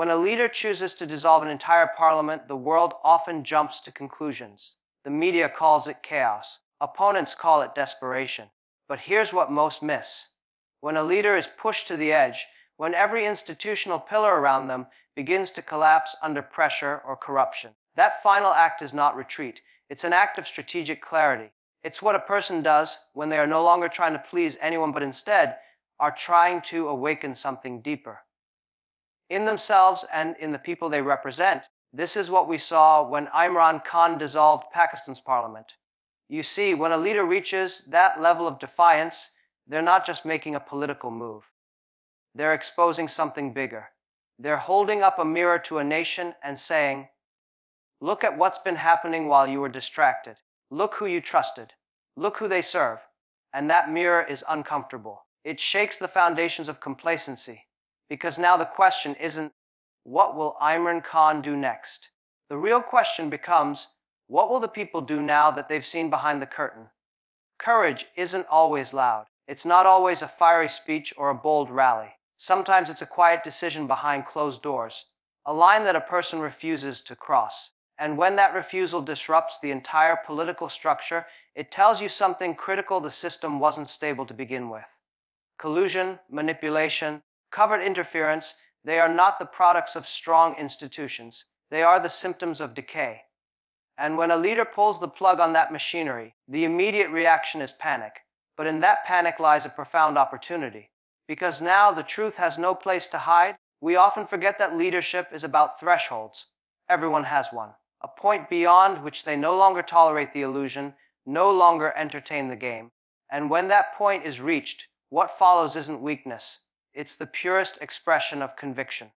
When a leader chooses to dissolve an entire parliament, the world often jumps to conclusions. The media calls it chaos. Opponents call it desperation. But here's what most miss. When a leader is pushed to the edge, when every institutional pillar around them begins to collapse under pressure or corruption, that final act is not retreat. It's an act of strategic clarity. It's what a person does when they are no longer trying to please anyone, but instead are trying to awaken something deeper in themselves and in the people they represent. This is what we saw when Imran Khan dissolved Pakistan's parliament. You see, when a leader reaches that level of defiance, they're not just making a political move. They're exposing something bigger. They're holding up a mirror to a nation and saying, look at what's been happening while you were distracted. Look who you trusted. Look who they serve. And that mirror is uncomfortable. It shakes the foundations of complacency. Because now the question isn't, what will Imran Khan do next? The real question becomes, what will the people do now that they've seen behind the curtain? Courage isn't always loud. It's not always a fiery speech or a bold rally. Sometimes it's a quiet decision behind closed doors, a line that a person refuses to cross. And when that refusal disrupts the entire political structure, it tells you something critical: the system wasn't stable to begin with. Collusion, manipulation, covert interference, they are not the products of strong institutions. They are the symptoms of decay. And when a leader pulls the plug on that machinery, the immediate reaction is panic. But in that panic lies a profound opportunity. Because now the truth has no place to hide. We often forget that leadership is about thresholds. Everyone has one. A point beyond which they no longer tolerate the illusion, no longer entertain the game. And when that point is reached, what follows isn't weakness. It's the purest expression of conviction.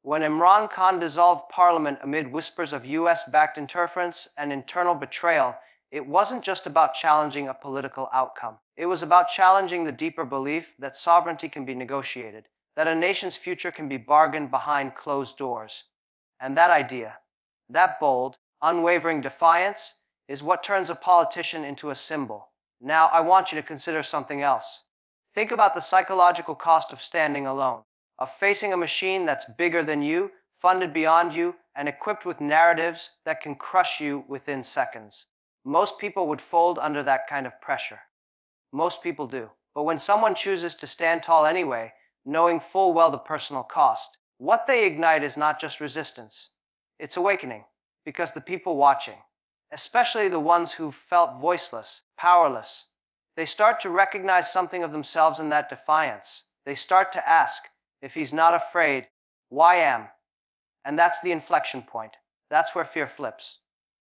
When Imran Khan dissolved parliament amid whispers of US-backed interference and internal betrayal, it wasn't just about challenging a political outcome. It was about challenging the deeper belief that sovereignty can be negotiated, that a nation's future can be bargained behind closed doors. And that idea, that bold, unwavering defiance, is what turns a politician into a symbol. Now, I want you to consider something else. Think about the psychological cost of standing alone, of facing a machine that's bigger than you, funded beyond you, and equipped with narratives that can crush you within seconds. Most people would fold under that kind of pressure. Most people do. But when someone chooses to stand tall anyway, knowing full well the personal cost, what they ignite is not just resistance. It's awakening. Because the people watching, especially the ones who felt voiceless, powerless, they start to recognize something of themselves in that defiance. They start to ask, if he's not afraid, why am? And that's the inflection point. That's where fear flips.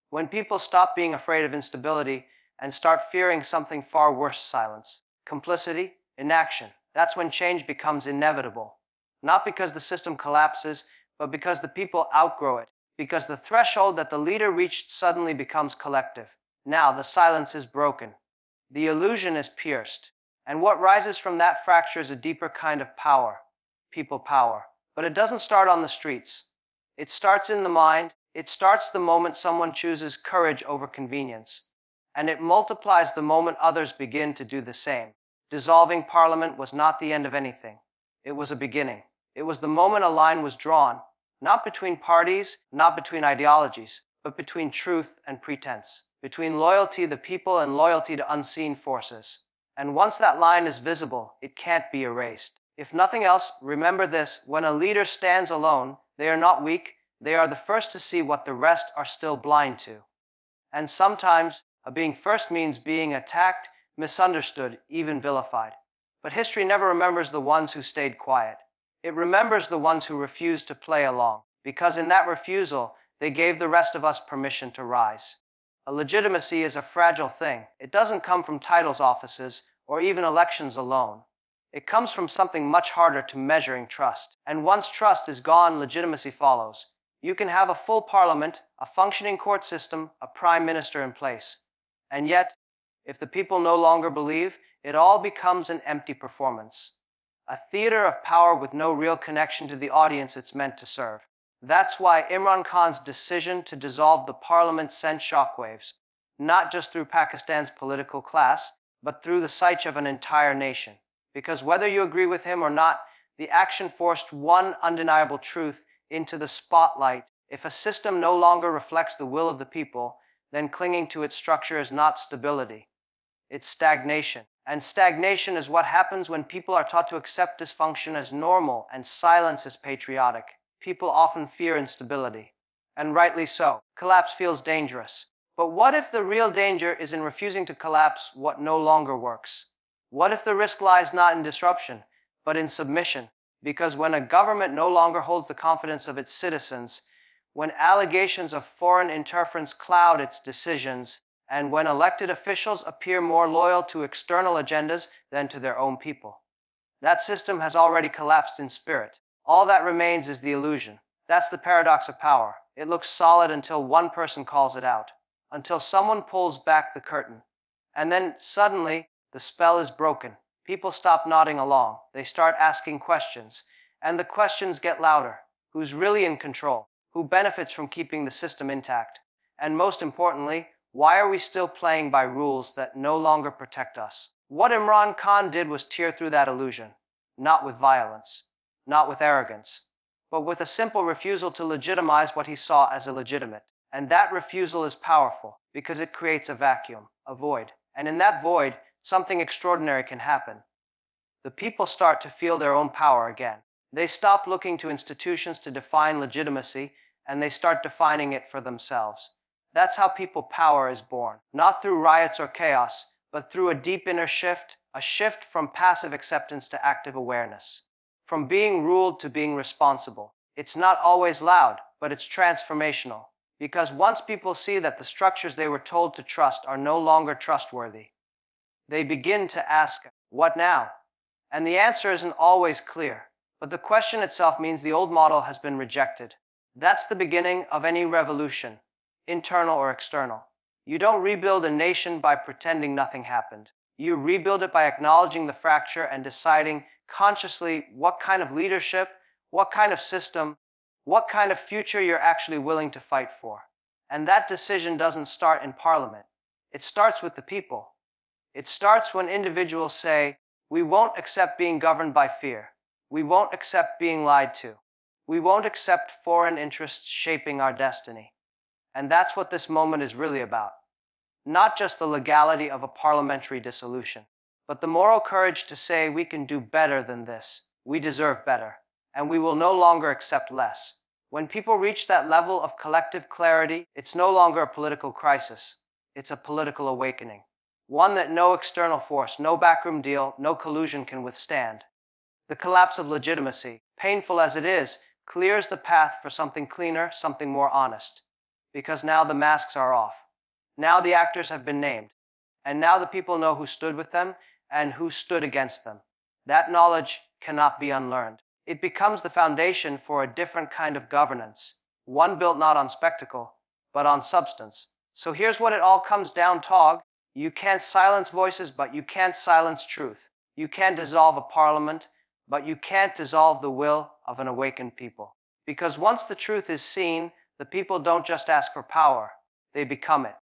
When people stop being afraid of instability and start fearing something far worse: silence, complicity, inaction. That's when change becomes inevitable. Not because the system collapses, but because the people outgrow it. Because the threshold that the leader reached suddenly becomes collective. Now the silence is broken. The illusion is pierced. And what rises from that fracture is a deeper kind of power. People power. But it doesn't start on the streets. It starts in the mind. It starts the moment someone chooses courage over convenience. And it multiplies the moment others begin to do the same. Dissolving parliament was not the end of anything. It was a beginning. It was the moment a line was drawn, not between parties, not between ideologies, but between truth and pretense, between loyalty to the people and loyalty to unseen forces. And once that line is visible, it can't be erased. If nothing else, remember this: when a leader stands alone, they are not weak, they are the first to see what the rest are still blind to. And sometimes, being first means being attacked, misunderstood, even vilified. But history never remembers the ones who stayed quiet. It remembers the ones who refused to play along, because in that refusal, they gave the rest of us permission to rise. A legitimacy is a fragile thing. It doesn't come from titles, offices, or even elections alone. It comes from something much harder to measuring: trust. And once trust is gone, legitimacy follows. You can have a full parliament, a functioning court system, a prime minister in place. And yet, if the people no longer believe, it all becomes an empty performance. A theater of power with no real connection to the audience it's meant to serve. That's why Imran Khan's decision to dissolve the parliament sent shockwaves, not just through Pakistan's political class, but through the psyche of an entire nation. Because whether you agree with him or not, the action forced one undeniable truth: into the spotlight. If a system no longer reflects the will of the people, then clinging to its structure is not stability. It's stagnation. And stagnation is what happens when people are taught to accept dysfunction as normal and silence as patriotic. People often fear instability. And rightly so. Collapse feels dangerous. But what if the real danger is in refusing to collapse what no longer works? What if the risk lies not in disruption, but in submission? Because when a government no longer holds the confidence of its citizens, when allegations of foreign interference cloud its decisions, and when elected officials appear more loyal to external agendas than to their own people, that system has already collapsed in spirit. All that remains is the illusion. That's the paradox of power. It looks solid until one person calls it out, until someone pulls back the curtain. And then, suddenly, the spell is broken. People stop nodding along. They start asking questions. And the questions get louder. Who's really in control? Who benefits from keeping the system intact? And most importantly, why are we still playing by rules that no longer protect us? What Imran Khan did was tear through that illusion. Not with violence, not with arrogance, but with a simple refusal to legitimize what he saw as illegitimate. And that refusal is powerful because it creates a vacuum, a void. And in that void, something extraordinary can happen. The people start to feel their own power again. They stop looking to institutions to define legitimacy, and they start defining it for themselves. That's how people power is born. Not through riots or chaos, but through a deep inner shift, a shift from passive acceptance to active awareness. From being ruled to being responsible. It's not always loud, but it's transformational. Because once people see that the structures they were told to trust are no longer trustworthy, they begin to ask, what now? And the answer isn't always clear, but the question itself means the old model has been rejected. That's the beginning of any revolution, internal or external. You don't rebuild a nation by pretending nothing happened. You rebuild it by acknowledging the fracture and deciding consciously what kind of leadership, what kind of system, what kind of future you're actually willing to fight for. And that decision doesn't start in parliament. It starts with the people. It starts when individuals say, we won't accept being governed by fear. We won't accept being lied to. We won't accept foreign interests shaping our destiny. And that's what this moment is really about. Not just the legality of a parliamentary dissolution, but the moral courage to say we can do better than this. We deserve better. And we will no longer accept less. When people reach that level of collective clarity, it's no longer a political crisis. It's a political awakening. One that no external force, no backroom deal, no collusion can withstand. The collapse of legitimacy, painful as it is, clears the path for something cleaner, something more honest. Because now the masks are off. Now the actors have been named. And now the people know who stood with them and who stood against them. That knowledge cannot be unlearned. It becomes the foundation for a different kind of governance, one built not on spectacle, but on substance. So here's what it all comes down to. You can't silence voices, but you can't silence truth. You can't dissolve a parliament, but you can't dissolve the will of an awakened people. Because once the truth is seen, the people don't just ask for power, they become it.